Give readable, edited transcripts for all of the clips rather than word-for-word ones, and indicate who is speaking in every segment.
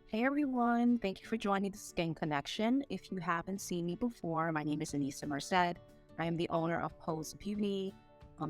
Speaker 1: Hey everyone, thank you for joining the Skin Connection. If you haven't seen me before, my name is Aneesah Merced. I am the owner of Pose Beauty.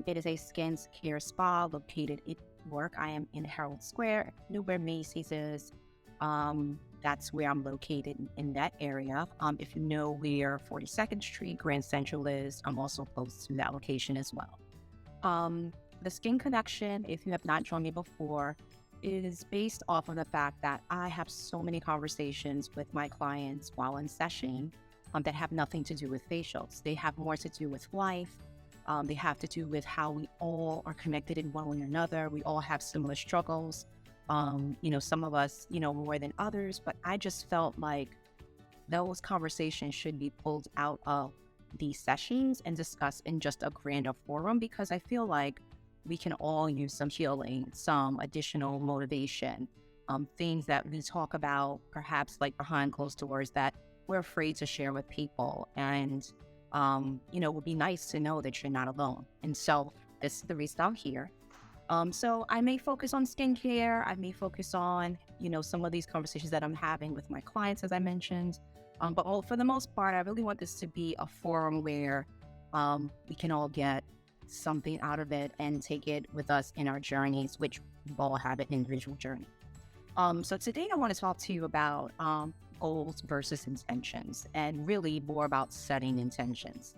Speaker 1: It is a skin care spa located in New York. I am in Herald Square, Newburgh, Macy's is. That's where I'm located in that area. If you know where 42nd Street, Grand Central is, I'm also close to that location as well. The Skin Connection, if you have not joined me before, is based off of the fact that I have so many conversations with my clients while in session that have nothing to do with facials. They have more to do with life. They have to do with how we all are connected in one way or another. We all have similar struggles. Some of us, more than others, but I just felt like those conversations should be pulled out of these sessions and discussed in just a grander forum, because I feel like we can all use some healing, some additional motivation, things that we talk about perhaps like behind closed doors that we're afraid to share with people. And, it would be nice to know that you're not alone. And so this is the reason I'm here. So I may focus on skincare. I may focus on, some of these conversations that I'm having with my clients, as I mentioned. But for the most part, I really want this to be a forum where we can all get something out of it and take it with us in our journeys, which we all have an individual journey. So today I want to talk to you about goals versus intentions, and really more about setting intentions.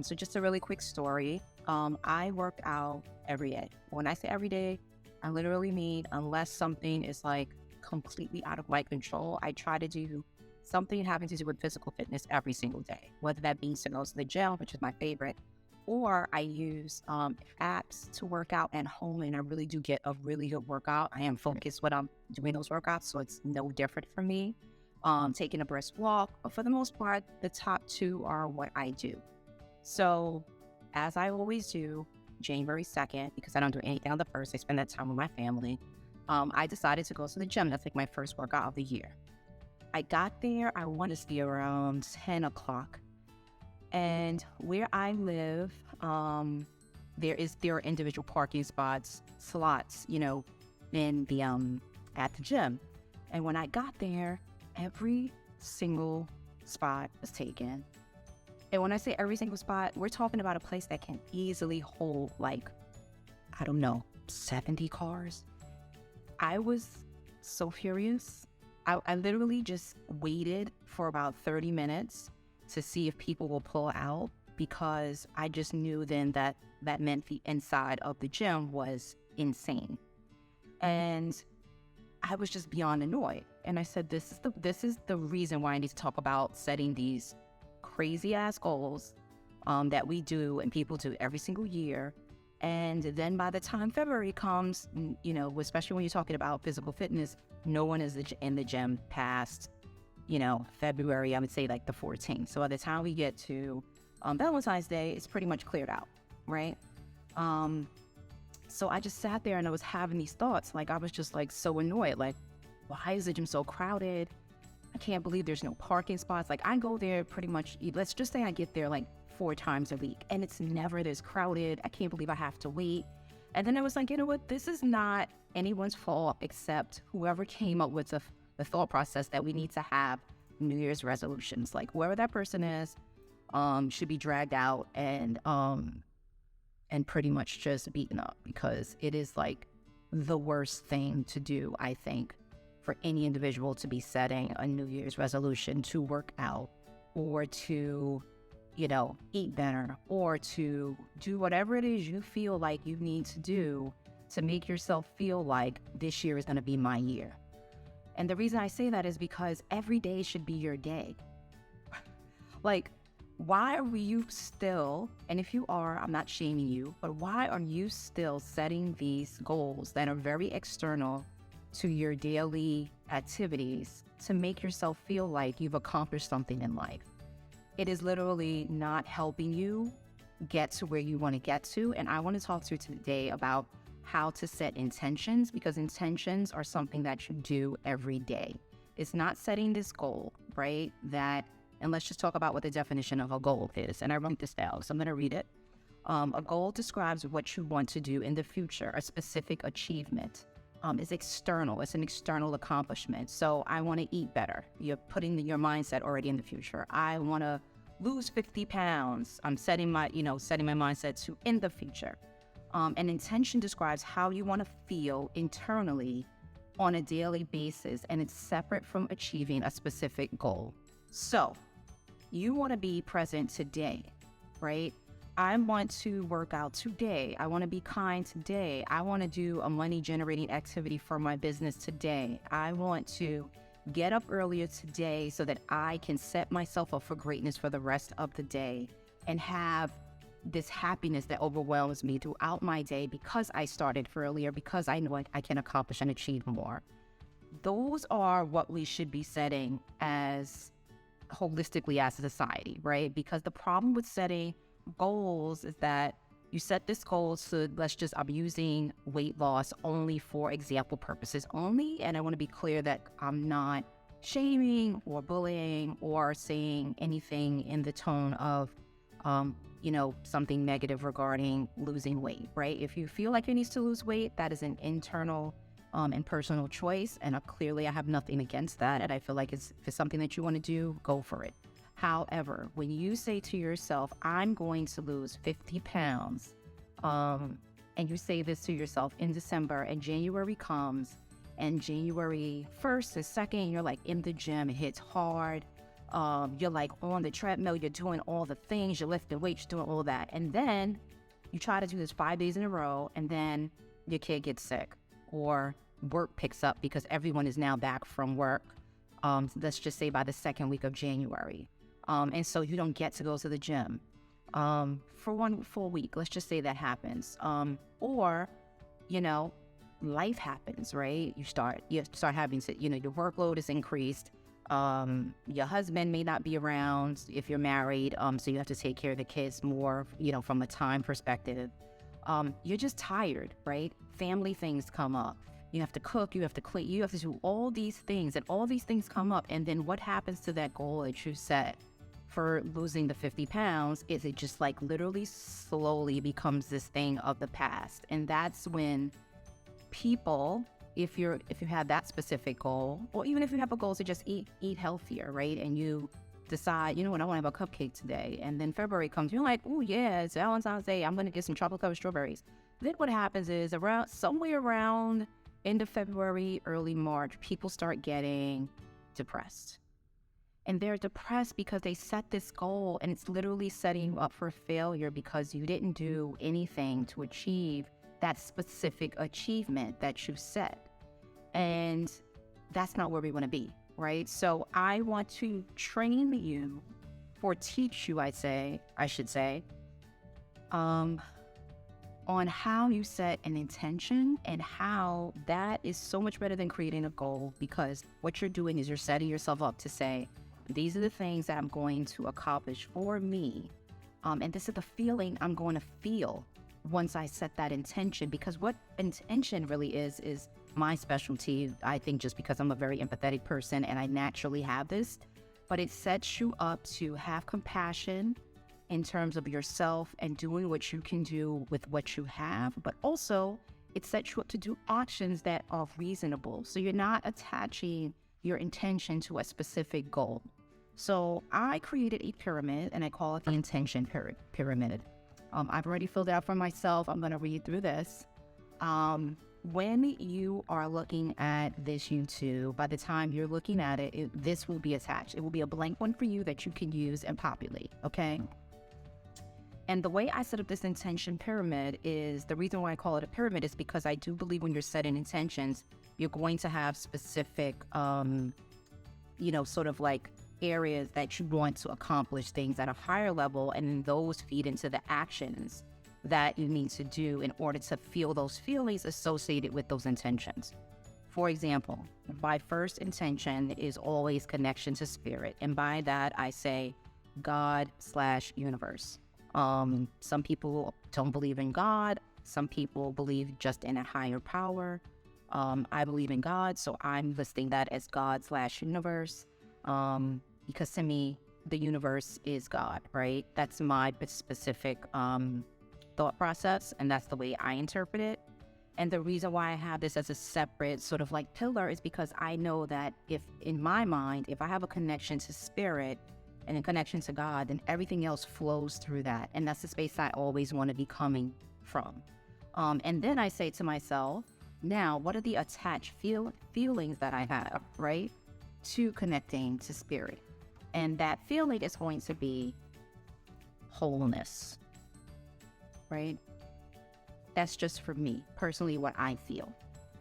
Speaker 1: So just a really quick story. I work out every day. When I say every day, I literally mean unless something is like completely out of my control, I try to do something having to do with physical fitness every single day, whether that be to go to the gym, which is my favorite, or I use apps to work out at home, and I really do get a really good workout. I am focused when I'm doing those workouts, so it's no different for me. Taking a brisk walk, but for the most part, the top two are what I do. So, as I always do, January 2nd, because I don't do anything on the 1st, I spend that time with my family, I decided to go to the gym. That's like my first workout of the year. I got there, I want to say around 10 o'clock. And where I live, there are individual parking slots, in the at the gym. And when I got there, every single spot was taken. And when I say every single spot, we're talking about a place that can easily hold 70 cars. I was so furious. I literally just waited for about 30 minutes to see if people will pull out, because I just knew then that meant the inside of the gym was insane. And I was just beyond annoyed. And I said, this is the reason why I need to talk about setting these crazy ass goals that we do and people do every single year. And then by the time February comes, especially when you're talking about physical fitness, no one is in the gym past February, I would say like the 14th. So by the time we get to Valentine's Day, it's pretty much cleared out, right? So I just sat there and I was having these thoughts. Like, I was just like so annoyed. Like, why is the gym so crowded? I can't believe there's no parking spots. Like, I go there pretty much, let's just say I get there like 4 times a week, and it's never this crowded. I can't believe I have to wait. And then I was like, you know what? This is not anyone's fault except whoever came up with the thought process that we need to have New Year's resolutions. Like, whoever that person is, should be dragged out and pretty much just beaten up, because it is like the worst thing to do, I think, for any individual to be setting a New Year's resolution to work out or to, eat better or to do whatever it is you feel like you need to do to make yourself feel like this year is going to be my year. And the reason I say that is because every day should be your day. Like, why are you still, and if you are, I'm not shaming you, but why are you still setting these goals that are very external to your daily activities to make yourself feel like you've accomplished something in life? It is literally not helping you get to where you want to get to. And I want to talk to you today about how to set intentions, because intentions are something that you do every day. It's not setting this goal, right? And let's just talk about what the definition of a goal is. And I wrote this down, so I'm going to read it. A goal describes what you want to do in the future, a specific achievement. is external. It's an external accomplishment. So I want to eat better. You're putting your mindset already in the future. I want to lose 50 pounds. I'm setting my mindset to in the future. An intention describes how you want to feel internally on a daily basis, and it's separate from achieving a specific goal. So you want to be present today, right? I want to work out today. I want to be kind today. I want to do a money-generating activity for my business today. I want to get up earlier today so that I can set myself up for greatness for the rest of the day and have this happiness that overwhelms me throughout my day because I started earlier, because I know I can accomplish and achieve more. Those are what we should be setting as holistically as a society, right? Because the problem with setting goals is that you set this goal, so I'm using weight loss only for example purposes only. And I want to be clear that I'm not shaming or bullying or saying anything in the tone of, something negative regarding losing weight, right? If you feel like you need to lose weight, that is an internal and personal choice. And clearly I have nothing against that. And I feel like if it's something that you want to do, go for it. However, when you say to yourself, I'm going to lose 50 pounds, and you say this to yourself in December, and January comes, and January 1st or 2nd, you're like in the gym, it hits hard, you're like on the treadmill, you're doing all the things, you're lifting weights, you're doing all that, and then you try to do this 5 days in a row, and then your kid gets sick, or work picks up because everyone is now back from work, let's just say by the 2nd week of January. And so you don't get to go to the gym for 1 full week. Let's just say that happens. Or, life happens, right? You start having to, your workload is increased. Your husband may not be around if you're married. So you have to take care of the kids more, from a time perspective. You're just tired, right? Family things come up. You have to cook, you have to clean, you have to do all these things, and all these things come up. And then what happens to that goal that you set for losing the 50 pounds is it just like literally slowly becomes this thing of the past. And that's when people, if you have that specific goal, or even if you have a goal to just eat healthier, right? And you decide, I want to have a cupcake today. And then February comes, you're like, oh yeah, it's Valentine's Day, I'm going to get some chocolate covered strawberries. Then what happens is somewhere around end of February, early March, people start getting depressed. And they're depressed because they set this goal and it's literally setting you up for failure because you didn't do anything to achieve that specific achievement that you set. And that's not where we want to be, right? So I want to train you, or teach you, I should say, on how you set an intention and how that is so much better than creating a goal, because what you're doing is you're setting yourself up to say, these are the things that I'm going to accomplish for me. And this is the feeling I'm going to feel once I set that intention, because what intention really is my specialty, I think, just because I'm a very empathetic person and I naturally have this, but it sets you up to have compassion in terms of yourself and doing what you can do with what you have, but also it sets you up to do actions that are reasonable. So you're not attaching your intention to a specific goal. So I created a pyramid and I call it the intention pyramid. I've already filled it out for myself. I'm going to read through this. When you are looking at this YouTube, by the time you're looking at it, this will be attached. It will be a blank one for you that you can use and populate, okay? And the way I set up this intention pyramid is, the reason why I call it a pyramid is because I do believe when you're setting intentions, you're going to have specific, sort of like areas that you want to accomplish things at a higher level, and then those feed into the actions that you need to do in order to feel those feelings associated with those intentions. For example, my first intention is always connection to spirit. And by that, I say God/universe. Some people don't believe in God. Some people believe just in a higher power. I believe in God, so I'm listing that as God/universe. Because to me, the universe is God, right? That's my specific thought process, and that's the way I interpret it. And the reason why I have this as a separate sort of like pillar is because I know that if in my mind, if I have a connection to spirit and a connection to God, then everything else flows through that. And that's the space I always want to be coming from. And then I say to myself, now, what are the attached feelings that I have, right, to connecting to spirit? And that feeling is going to be wholeness, right? That's just for me, personally, what I feel.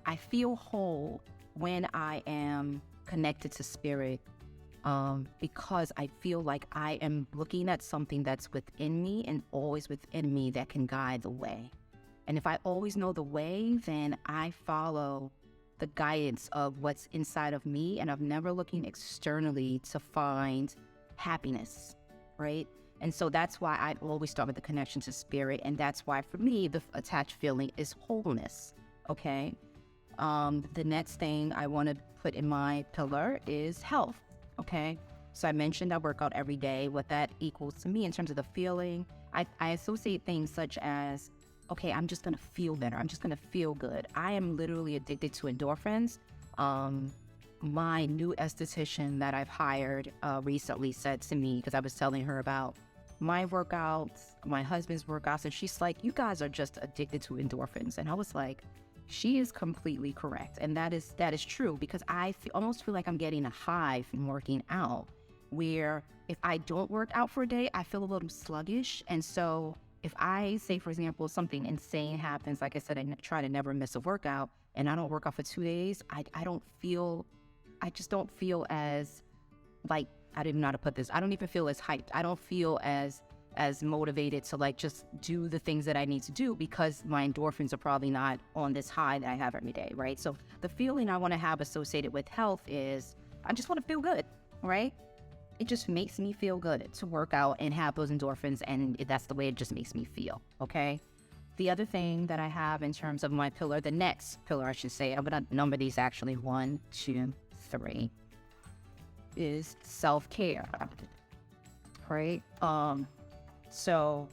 Speaker 1: I feel whole when I am connected to spirit, because I feel like I am looking at something that's within me and always within me that can guide the way. And if I always know the way, then I follow the guidance of what's inside of me, and I'm never looking externally to find happiness, right? And so that's why I always start with the connection to spirit, and that's why for me, the attached feeling is wholeness, okay? The next thing I want to put in my pillar is health, okay? So I mentioned I work out every day. What that equals to me in terms of the feeling, I associate things such as, okay, I'm just going to feel better. I'm just going to feel good. I am literally addicted to endorphins. My new esthetician that I've hired recently said to me, because I was telling her about my workouts, my husband's workouts, and she's like, you guys are just addicted to endorphins. And I was like, she is completely correct. And that is true, because I almost feel like I'm getting a high from working out, where if I don't work out for a day, I feel a little sluggish. And so if I say, for example, something insane happens, like I said, I try to never miss a workout, and I don't work out for 2 days, I just don't feel as, like, I didn't know how to put this. I don't even feel as hyped. I don't feel as motivated to like just do the things that I need to do, because my endorphins are probably not on this high that I have every day, right? So the feeling I want to have associated with health is I just want to feel good, right? It just makes me feel good to work out and have those endorphins, and that's the way it just makes me feel, okay? The other thing that I have in terms of my pillar, the next pillar I should say, I'm going to number these actually 1, 2, 3, is self-care, right? So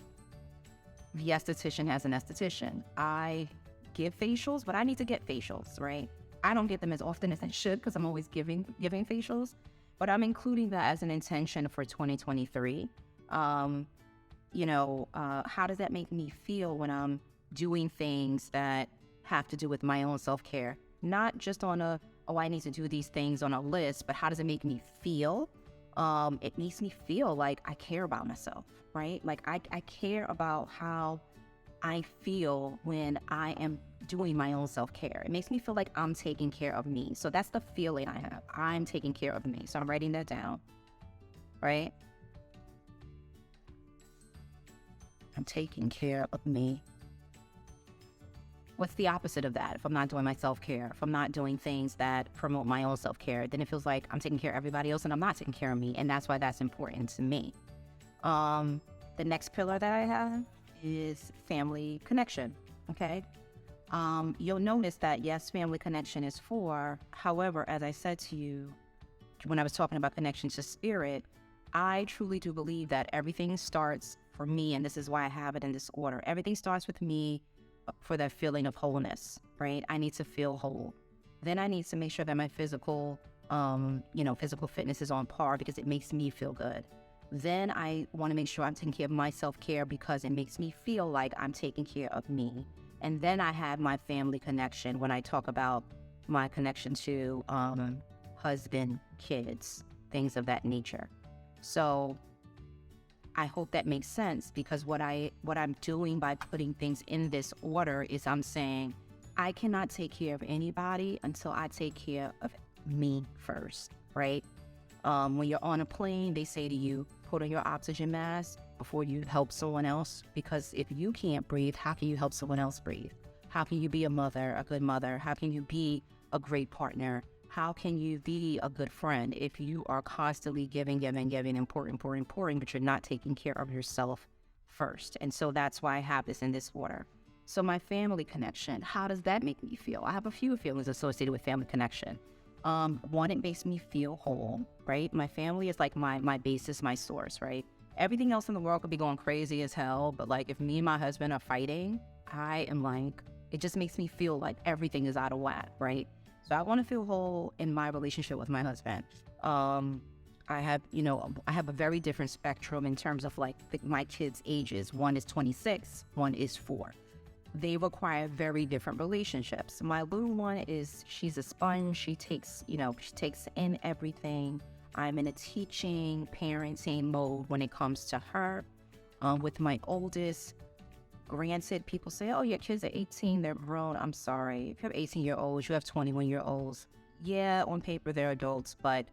Speaker 1: the esthetician has an esthetician. I give facials, but I need to get facials, right? I don't get them as often as I should, because I'm always giving facials. But I'm including that as an intention for 2023. How does that make me feel when I'm doing things that have to do with my own self-care? Not just on I need to do these things on a list, but how does it make me feel? It makes me feel like I care about myself, right? Like I care about how I feel when I am doing my own self-care. It makes me feel like I'm taking care of me. So that's the feeling I have. I'm taking care of me. So I'm writing that down, right? I'm taking care of me. What's the opposite of that? If I'm not doing my self-care, if I'm not doing things that promote my own self-care, then it feels like I'm taking care of everybody else and I'm not taking care of me. And that's why that's important to me. The next pillar that I have is family connection, okay? You'll notice that, yes, family connection is 4. However, as I said to you when I was talking about connection to spirit, I truly do believe that everything starts for me, and this is why I have it in this order. Everything starts with me for that feeling of wholeness, right? I need to feel whole. Then I need to make sure that my physical fitness is on par, because it makes me feel good. Then I want to make sure I'm taking care of my self-care, because it makes me feel like I'm taking care of me. And then I have my family connection when I talk about my connection to husband, kids, things of that nature. So I hope that makes sense, because what I'm doing by putting things in this order is I'm saying I cannot take care of anybody until I take care of me first, right? When you're on a plane, they say to you, put on your oxygen mask before you help someone else, because if you can't breathe, how can you help someone else breathe? How can you be a mother, a good mother? How can you be a great partner? How can you be a good friend if you are constantly giving, pouring, but you're not taking care of yourself first? And so that's why I have this in this order. So my family connection, how does that make me feel? I have a few feelings associated with family connection. One, it makes me feel whole, right? My family is like my basis, my source, right? Everything else in the world could be going crazy as hell, but like if me and my husband are fighting, I am like, It just makes me feel like everything is out of whack, right? So I want to feel whole in my relationship with my husband. I have a very different spectrum in terms of like my kids' ages. One is 26, one is 4. They require very different relationships. My little one she's a sponge. She takes in everything. I'm in a teaching, parenting mode when it comes to her. With my oldest, granted, people say, oh, your kids are 18, they're grown. I'm sorry. If you have 18-year-olds, you have 21-year-olds. Yeah, on paper, they're adults, but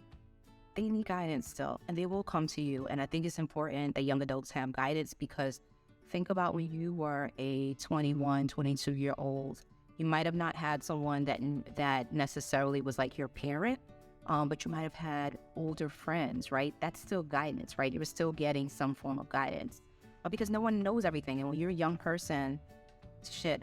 Speaker 1: they need guidance still, and they will come to you. And I think it's important that young adults have guidance, because think about when you were a 21, 22-year-old, you might have not had someone that necessarily was like your parent, but you might have had older friends, right? That's still guidance, right? You were still getting some form of guidance. But because no one knows everything, and when you're a young person,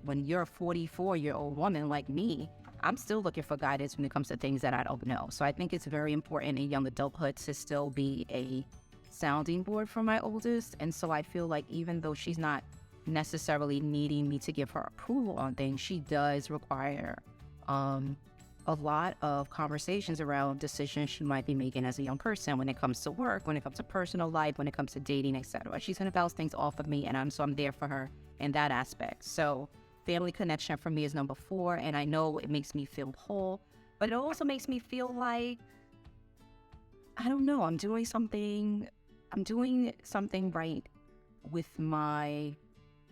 Speaker 1: when you're a 44-year-old woman like me, I'm still looking for guidance when it comes to things that I don't know. So I think it's very important in young adulthood to still be a sounding board for my oldest. And so I feel like even though she's not necessarily needing me to give her approval on things, she does require a lot of conversations around decisions she might be making as a young person when it comes to work, when it comes to personal life, when it comes to dating, etc. She's going to bounce things off of me, and I'm there for her in that aspect. So family connection for me is number 4, and I know it makes me feel whole, but it also makes me feel like, I don't know, I'm doing something right with my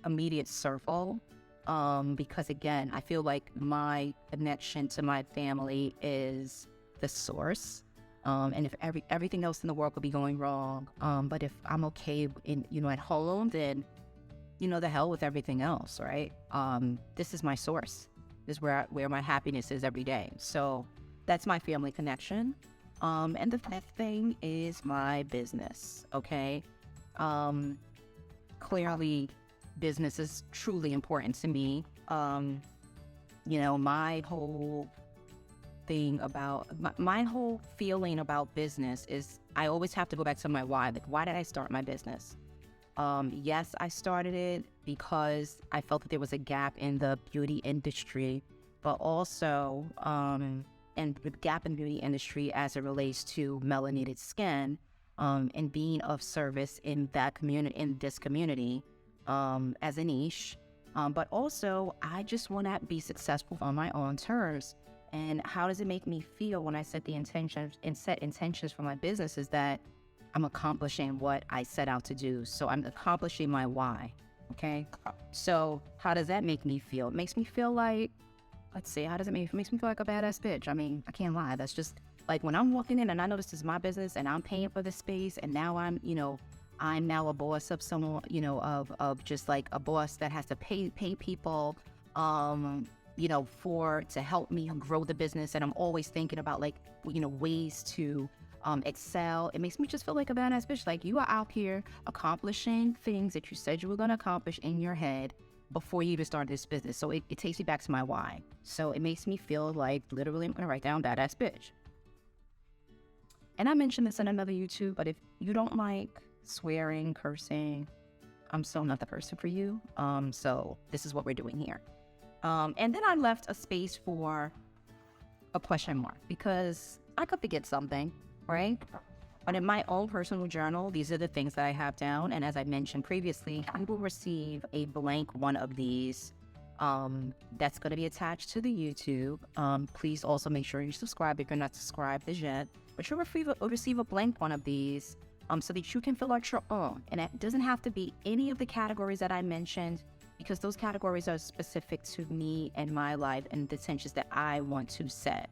Speaker 1: immediate circle, because again, I feel like my connection to my family is the source, and if everything else in the world could be going wrong, but if I'm okay at home, then the hell with everything else, right? This is my source. This is where my happiness is every day. So that's my family connection. And the 5th thing is my business, okay? Clearly, business is truly important to me. My whole thing about, my whole feeling about business is I always have to go back to my why. Like, why did I start my business? Yes, I started it because I felt that there was a gap in the beauty industry, but also, and the gap in beauty industry as it relates to melanated skin, and being of service in this community, as a niche. But also, I just want to be successful on my own terms. And how does it make me feel when I set intentions for my business is that I'm accomplishing what I set out to do. So I'm accomplishing my why, okay? So how does that make me feel? It makes me feel like, let's see, how does it make me feel? It makes me feel like a badass bitch. I mean, I can't lie. That's just, like, when I'm walking in and I know this is my business and I'm paying for the space, and now I'm now a boss of someone, of just like a boss that has to pay people, to help me grow the business. And I'm always thinking about ways to excel. It makes me just feel like a badass bitch. Like, you are out here accomplishing things that you said you were going to accomplish in your head before you even started this business. So it takes me back to my why. So it makes me feel like literally I'm going to write down badass bitch. And I mentioned this in another YouTube, but if you don't like swearing, cursing, I'm still not the person for you. So this is what we're doing here. And then I left a space for a question mark, because I could forget something, right? But in my own personal journal, these are the things that I have down. And as I mentioned previously, you will receive a blank one of these that's going to be attached to the YouTube. Please also make sure you subscribe if you're not subscribed as yet. But you'll receive a blank one of these so that you can fill out your own. And it doesn't have to be any of the categories that I mentioned, because those categories are specific to me and my life and the intentions that I want to set.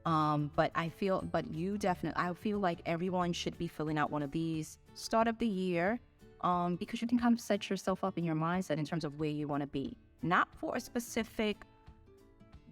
Speaker 1: But I feel like everyone should be filling out one of these start of the year, because you can kind of set yourself up in your mindset in terms of where you want to be, not for a specific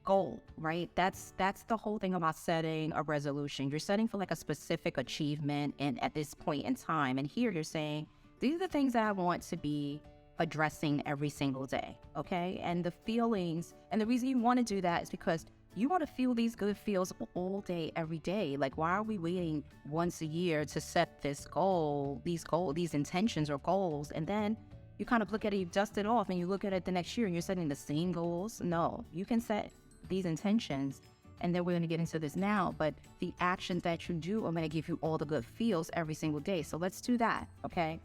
Speaker 1: goal, right? That's the whole thing about setting a resolution. You're setting for like a specific achievement and at this point in time. And here you're saying, these are the things that I want to be addressing every single day, okay? And the feelings, and the reason you want to do that is because you want to feel these good feels all day, every day. Like, why are we waiting once a year to set this goal, these intentions or goals, and then you kind of look at it, you dust it off, and you look at it the next year and you're setting the same goals. No, you can set these intentions, and then we're going to get into this now, but the actions that you do are going to give you all the good feels every single day. So let's do that, okay?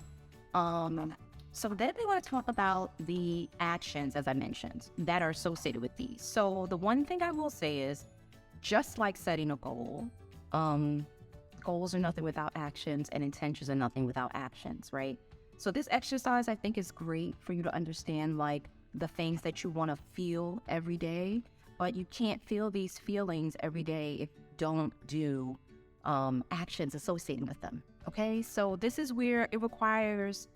Speaker 1: So then we want to talk about the actions, as I mentioned, that are associated with these. So the one thing I will say is, just like setting a goal, goals are nothing without actions, and intentions are nothing without actions, right? So this exercise, I think, is great for you to understand, like, the things that you want to feel every day, but you can't feel these feelings every day if you don't do actions associated with them, okay? So this is where it requires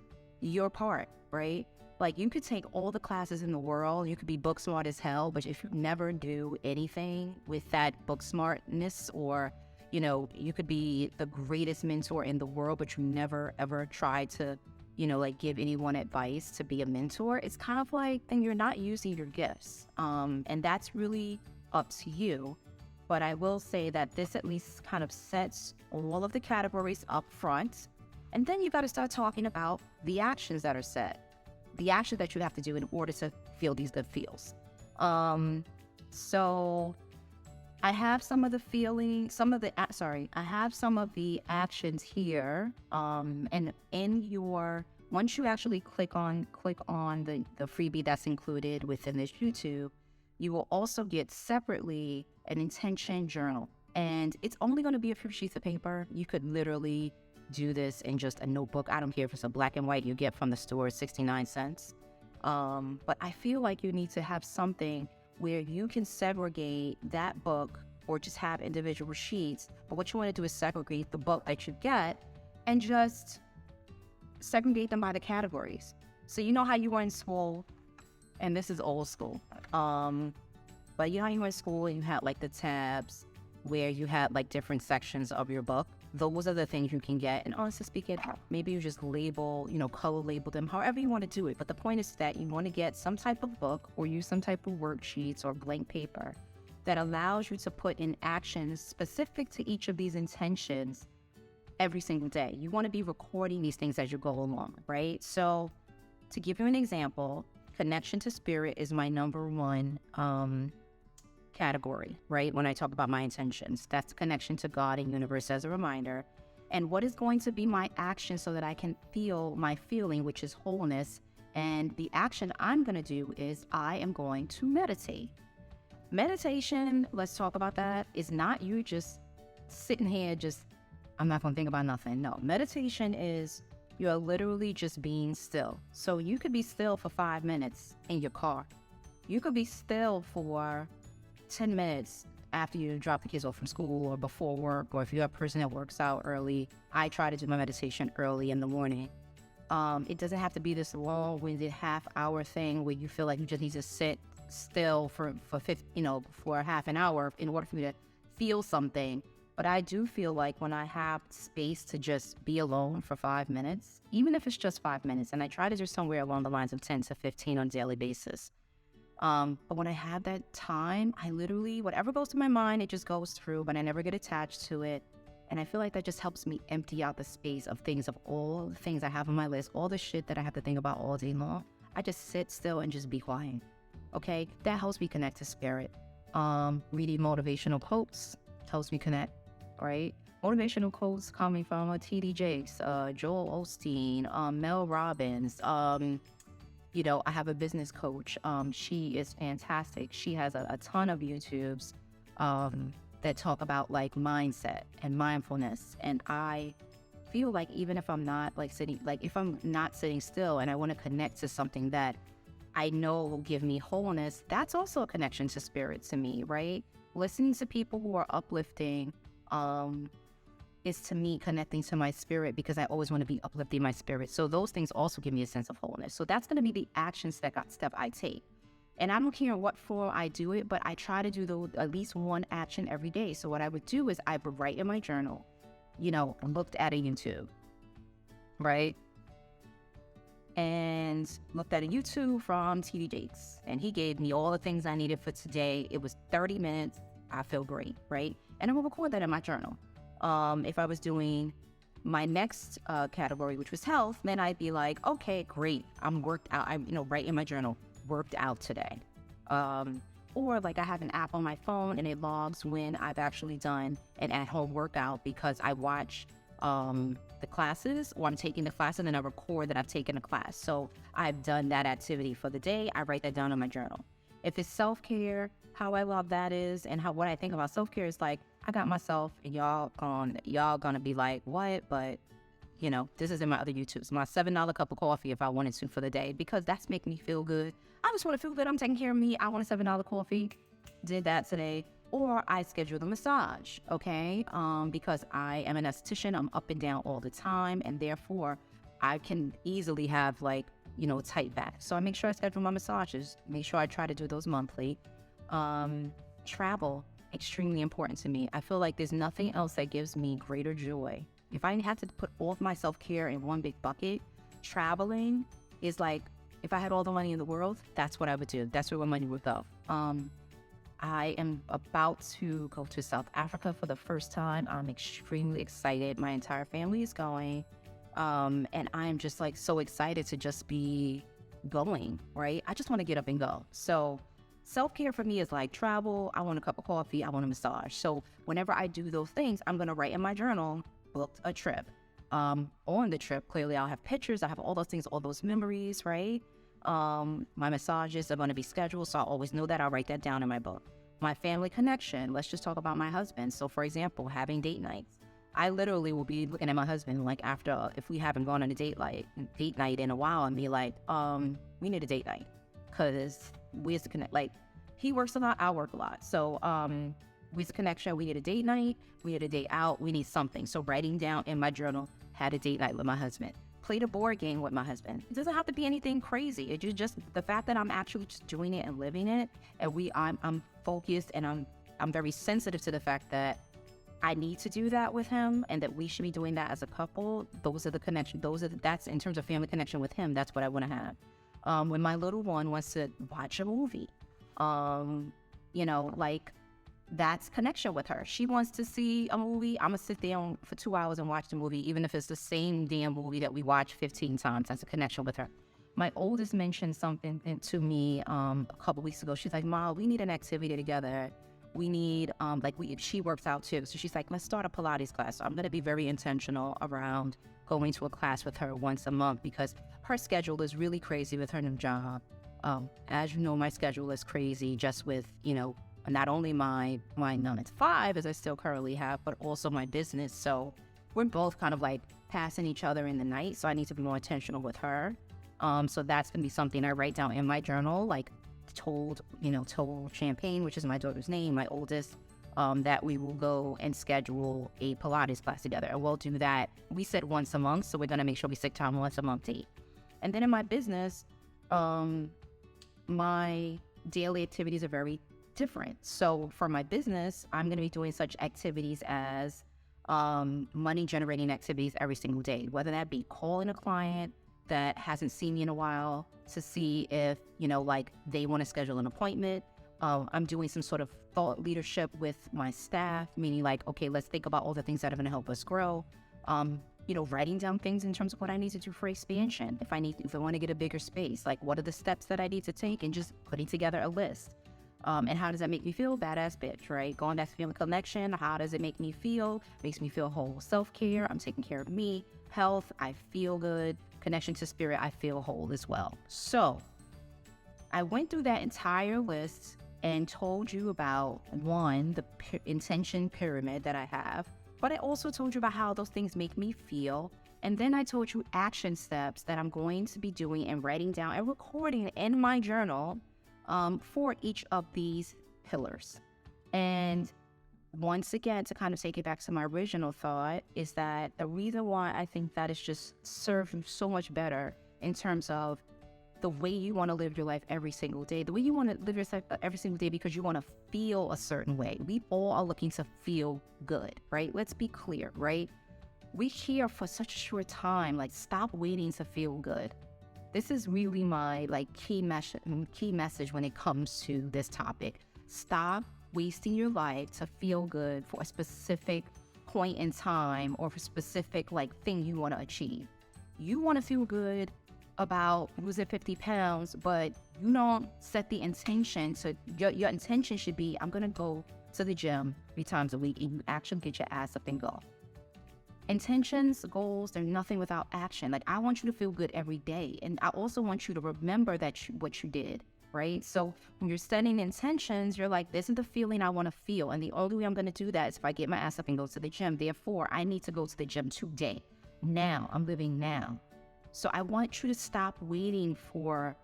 Speaker 1: your part, right? Like, you could take all the classes in the world, you could be book smart as hell, but if you never do anything with that book smartness, or, you know, you could be the greatest mentor in the world, but you never ever try to, you know, like, give anyone advice to be a mentor, it's kind of like, then you're not using your gifts. And that's really up to you. But I will say that this at least kind of sets all of the categories up front. And then you got to start talking about the actions that are set, the actions that you have to do in order to feel these good feels. So I have some of the I have some of the actions here. And once you actually click on the freebie that's included within this YouTube, you will also get separately an intention journal. And it's only going to be a few sheets of paper. You could literally do this in just a notebook. I don't care if it's a black and white you get from the store, 69 cents. But I feel like you need to have something where you can segregate that book, or just have individual sheets. But what you want to do is segregate the book that you get and just segregate them by the categories. So you know how you were in school, and this is old school, but you know how you were in school and you had like the tabs where you had like different sections of your book? Those are the things you can get. And honestly speaking, maybe you just label, you know, color label them, however you want to do it. But the point is that you want to get some type of book, or use some type of worksheets or blank paper that allows you to put in actions specific to each of these intentions every single day. You want to be recording these things as you go along, right? So to give you an example, connection to spirit is my number one category, right? When I talk about my intentions, that's connection to God and universe as a reminder. And what is going to be my action so that I can feel my feeling, which is wholeness. And the action I'm going to do is I am going to meditate. Meditation, let's talk about that, is not you just sitting here I'm not going to think about nothing. No, meditation is you're literally just being still. So you could be still for 5 minutes in your car. You could be still for 10 minutes after you drop the kids off from school, or before work, or if you're a person that works out early. I try to do my meditation early in the morning. It doesn't have to be this long-winded half-hour thing where you feel like you just need to sit still for a half an hour in order for me to feel something. But I do feel like when I have space to just be alone for 5 minutes, even if it's just 5 minutes, and I try to do somewhere along the lines of 10 to 15 on a daily basis. But when I have that time, I literally, whatever goes to my mind, it just goes through, but I never get attached to it. And I feel like that just helps me empty out the space of all the things I have on my list, all the shit that I have to think about all day long. I just sit still and just be quiet. Okay? That helps me connect to spirit. Reading motivational quotes helps me connect, right? Motivational quotes coming from T.D. Jakes, Joel Osteen, Mel Robbins. I have a business coach. She is fantastic. She has a ton of YouTubes that talk about like mindset and mindfulness. And I feel like even if I'm not if I'm not sitting still and I want to connect to something that I know will give me wholeness, that's also a connection to spirit to me, right? Listening to people who are uplifting is to me connecting to my spirit, because I always want to be uplifting my spirit. So those things also give me a sense of wholeness. So that's going to be the action step I take. And I don't care what form I do it, but I try to do at least one action every day. So what I would do is I would write in my journal, looked at a YouTube, right? And looked at a YouTube from T.D. Jakes. And he gave me all the things I needed for today. It was 30 minutes. I feel great, right? And I will record that in my journal. If I was doing my next category, which was health, then I'd be like, okay, great, I'm worked out. I, write in my journal, worked out today. Or like I have an app on my phone and it logs when I've actually done an at-home workout because I watch the classes, or I'm taking the class and then I record that I've taken a class. So I've done that activity for the day. I write that down in my journal. If it's self-care, how I love that is, and what I think about self-care is like, I got myself, and y'all gonna be like, what? But this is in my other YouTubes, my $7 cup of coffee if I wanted to for the day, because that's making me feel good. I just want to feel good. I'm taking care of me. I want a $7 coffee. Did that today. Or I schedule the massage, okay? Because I am an esthetician. I'm up and down all the time, and therefore I can easily have tight back. So I make sure I schedule my massages. Make sure I try to do those monthly. Travel, extremely important to me. I feel like there's nothing else that gives me greater joy. If I had to put all of my self-care in one big bucket, traveling is like, if I had all the money in the world, that's what I would do. That's where my money would go. I am about to go to South Africa for the first time. I'm extremely excited. My entire family is going. And I'm just so excited to just be going, right? I just want to get up and go. So self-care for me is like travel. I want a cup of coffee. I want a massage. So whenever I do those things, I'm going to write in my journal, booked a trip. On the trip, clearly I'll have pictures. I have all those things, all those memories, right? My massages are going to be scheduled, so I always know that. I'll write that down in my book. My family connection. Let's just talk about my husband. So for example, having date nights. I literally will be looking at my husband after, if we haven't gone on a date night in a while, and be like, we need a date night, because we have to connect. He works a lot, I work a lot. So we have a connection. We need a date night. We need a day out. We need something. So writing down in my journal, had a date night with my husband. Played a board game with my husband. It doesn't have to be anything crazy. It's just the fact that I'm actually just doing it and living it, and I'm focused, and I'm very sensitive to the fact that I need to do that with him, and that we should be doing that as a couple. Those are the connections. That's in terms of family connection with him. That's what I want to have. When my little one wants to watch a movie, that's connection with her. She wants to see a movie. I'm gonna sit there for 2 hours and watch the movie, even if it's the same damn movie that we watch 15 times. That's a connection with her. My oldest mentioned something to me a couple weeks ago. She's like, "Ma, we need an activity together. We need she works out too, so she's like, let's start a Pilates class." So I'm gonna be very intentional around going to a class with her once a month, because her schedule is really crazy with her new job. As you know, my schedule is crazy just with not only my 9 to 5 as I still currently have, but also my business. So we're both kind of passing each other in the night. So I need to be more intentional with her. So that's gonna be something I write down in my journal, told Champagne, which is my daughter's name, my oldest, that we will go and schedule a Pilates class together. And we'll do that. We said once a month, so we're gonna make sure we stick time once a month to eat. And then in my business, my daily activities are very different. So for my business, I'm going to be doing such activities as money generating activities every single day, whether that be calling a client that hasn't seen me in a while to see if, they want to schedule an appointment. I'm doing some sort of thought leadership with my staff, meaning okay, let's think about all the things that are going to help us grow. Writing down things in terms of what I need to do for expansion. If I want to get a bigger space, what are the steps that I need to take, and just putting together a list. And how does that make me feel? Badass bitch, right? Going back to family connection. How does it make me feel? Makes me feel whole. Self-care. I'm taking care of me. Health. I feel good. Connection to spirit. I feel whole as well. So I went through that entire list and told you about the intention pyramid that I have. But I also told you about how those things make me feel. And then I told you action steps that I'm going to be doing and writing down and recording in my journal for each of these pillars. And once again, to kind of take it back to my original thought, is that the reason why I think that is just served you so much better in terms of the way you want to live your life every single day, the way you want to live your life every single day, because you want to feel a certain way. We all are looking to feel good, right? Let's be clear, right? We're here for such a short time. Stop waiting to feel good. This is really my key message when it comes to this topic. Stop wasting your life to feel good for a specific point in time or for a specific like thing you want to achieve. You want to feel good about losing 50 pounds, but you don't set the intention. So your intention should be, I'm going to go to the gym 3 times a week, and you actually get your ass up and go. Intentions, goals, they're nothing without action. Like, I want you to feel good every day. And I also want you to remember what you did, right? So when you're setting intentions, you're like, this is the feeling I want to feel. And the only way I'm going to do that is if I get my ass up and go to the gym. Therefore, I need to go to the gym today. Now, I'm living now. So I want you to stop waiting for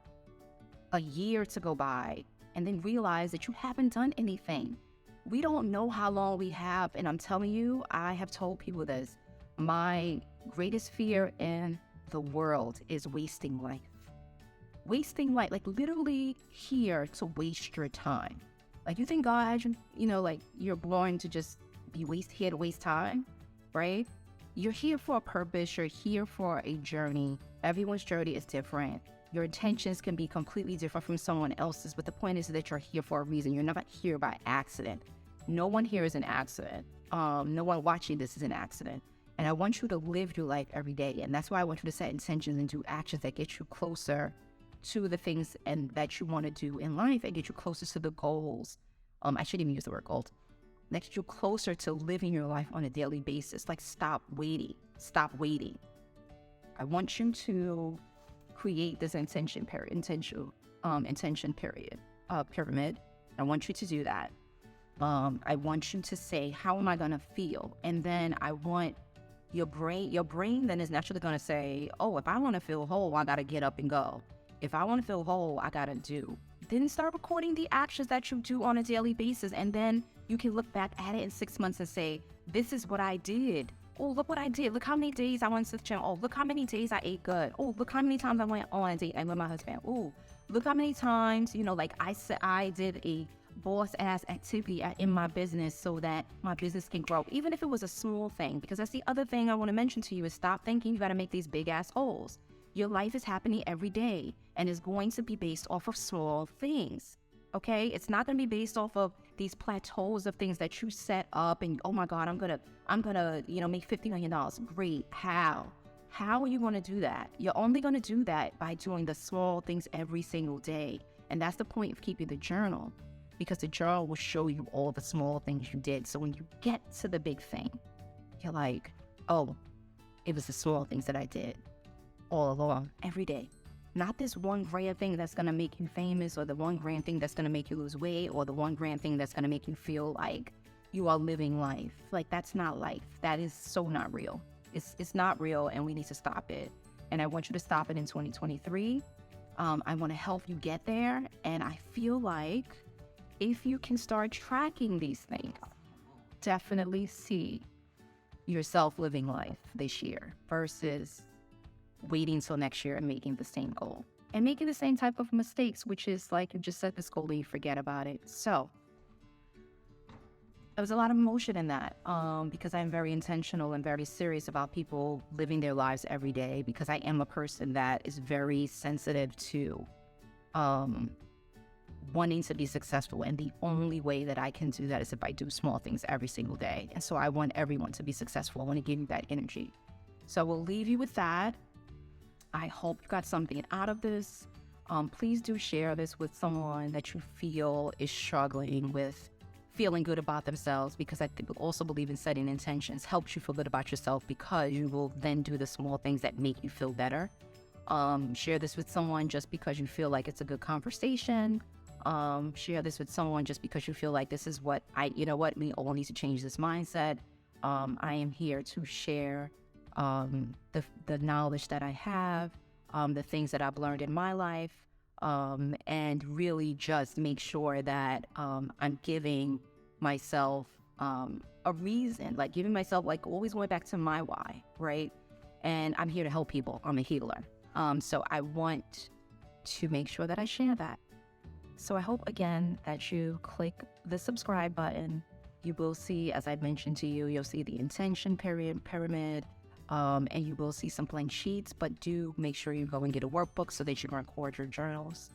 Speaker 1: a year to go by and then realize that you haven't done anything. We don't know how long we have. And I'm telling you, I have told people this. My greatest fear in the world is wasting life. Wasting life, like literally here to waste your time. Like, you think God has you, like you're born to just be here to waste time, right? You're here for a purpose. You're here for a journey. Everyone's journey is different. Your intentions can be completely different from someone else's, but the point is that you're here for a reason. You're not here by accident. No one here is an accident. No one watching this is an accident. And I want you to live your life every day. And that's why I want you to set intentions and do actions that get you closer to the things and that you want to do in life and get you closer to the goals. I shouldn't even use the word goals. That get you closer to living your life on a daily basis. Like, stop waiting. Stop waiting. I want you to create this intention pyramid. I want you to do that. I want you to say, how am I going to feel? And then I want your brain then is naturally going to say, oh, if I want to feel whole, I got to get up and go. If I want to feel whole, I got to do. Then start recording the actions that you do on a daily basis. And then you can look back at it in 6 months and say, this is what I did. Oh, look what I did. Look how many days I went to the gym. Oh, look how many days I ate good. Oh, look how many times I went on a date with my husband. Oh, look how many times, like I said, I did a boss-ass activity in my business so that my business can grow, even if it was a small thing. Because that's the other thing I want to mention to you is stop thinking you got to make these big-ass goals. Your life is happening every day and is going to be based off of small things, okay? It's not going to be based off of these plateaus of things that you set up and, oh my God, I'm gonna, make $50 million. Great. How? How are you going to do that? You're only going to do that by doing the small things every single day. And that's the point of keeping the journal, because the journal will show you all the small things you did. So when you get to the big thing, you're like, oh, it was the small things that I did all along, every day. Not this one grand thing that's going to make you famous, or the one grand thing that's going to make you lose weight, or the one grand thing that's going to make you feel like you are living life. Like, that's not life. That is so not real. It's not real, and we need to stop it. And I want you to stop it in 2023. I want to help you get there. And I feel like if you can start tracking these things, definitely see yourself living life this year versus waiting till next year and making the same goal and making the same type of mistakes, which is like you just set this goal and you forget about it. So there was a lot of emotion in that because I'm very intentional and very serious about people living their lives every day, because I am a person that is very sensitive to wanting to be successful. And the only way that I can do that is if I do small things every single day. And so I want everyone to be successful. I want to give you that energy. So we'll leave you with that. I hope you got something out of this. Please do share this with someone that you feel is struggling with feeling good about themselves, because I also believe in setting intentions helps you feel good about yourself, because you will then do the small things that make you feel better. Share this with someone just because you feel like it's a good conversation. Share this with someone just because you feel like this is what we all need to change this mindset. I am here to share the knowledge that I have, the things that I've learned in my life, and really just make sure that I'm giving myself a reason, like giving myself, like always going back to my why, right? And I'm here to help people. I'm a healer. So I want to make sure that I share that. So I hope, again, that you click the subscribe button. You will see, as I mentioned to you, you'll see the intention pyramid, and you will see some blank sheets, but do make sure you go and get a workbook so that you can record your journals.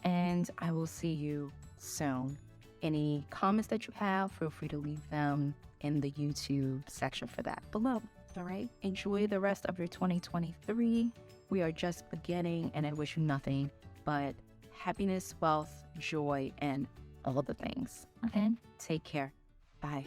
Speaker 1: And I will see you soon Any comments that you have, feel free to leave them in the YouTube section for that below. All right. Enjoy the rest of your 2023. We are just beginning, and I wish you nothing but happiness, wealth, joy, and all of the things. Okay. Take care. Bye.